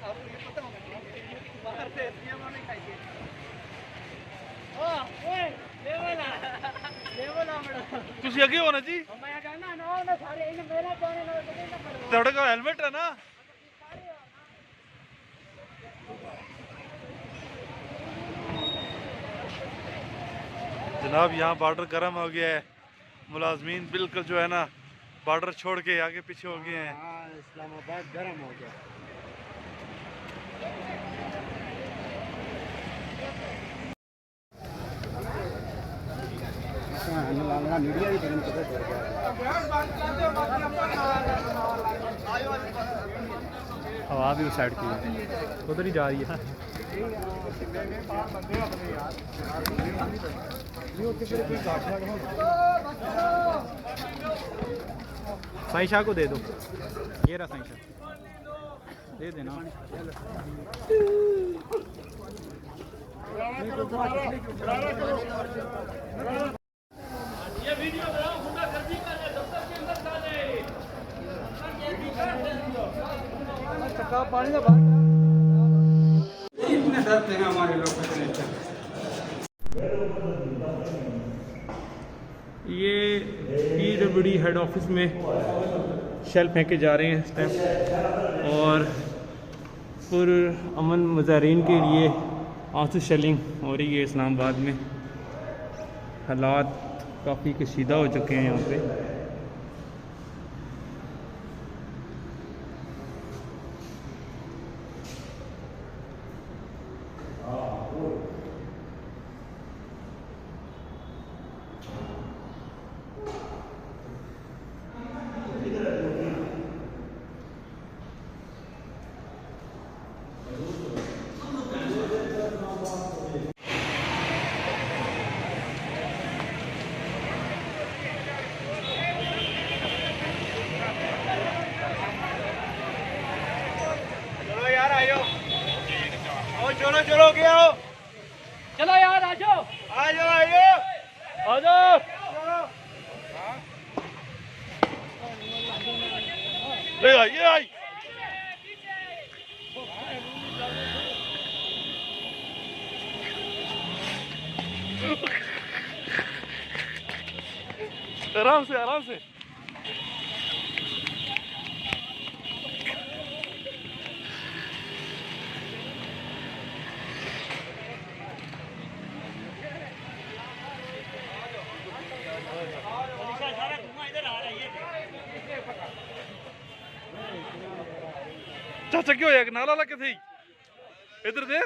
आपको ये पता होना चाहिए बाहर से एसपीएम नहीं खाइए। ओए लेवल आ बड़ा ਤੁਸੀਂ ਅੱਗੇ ਹੋ ਨਾ ਜੀ मैं कहना ना ना सारे इन मेरा पानी ना तो ਤੁਹਾਡੇ ਕੋਲ ਹੈਲਮਟ ਹੈ ਨਾ। जनाब यहाँ बॉर्डर गर्म हो गया है, मुलाजमीन बिल्कुल जो है ना बॉर्डर छोड़ के आगे पीछे हो गए हैं। इस्लामाबाद गर्म हो गया। हवा भी उस साइड की है, उधर ही जा रही है। साइशा को दे दो, ये रहा साइशा, दे देना। ये वीडियो बनाओ, गुंडा गर्दी कर रहे दफ्तर के अंदर डाले। पानी का इतने डरते हैं हमारे लोग। ये पीडब्ल्यूडी हेड ऑफिस में शेल फेंके जा रहे हैं इस टाइम, और पुरअमन मुजाहिरीन के लिए आंसू शेलिंग हो रही है इस्लामाबाद में। हालात काफ़ी कशीदा हो चुके हैं यहाँ पे। चलो चलो क्या हो, चलो यार आ जाओ, आ जाओ आ जाओ। ले आई ये आई। आराम से आराम से। चाचा क्यों होया, नाला लगे थे इधर दे।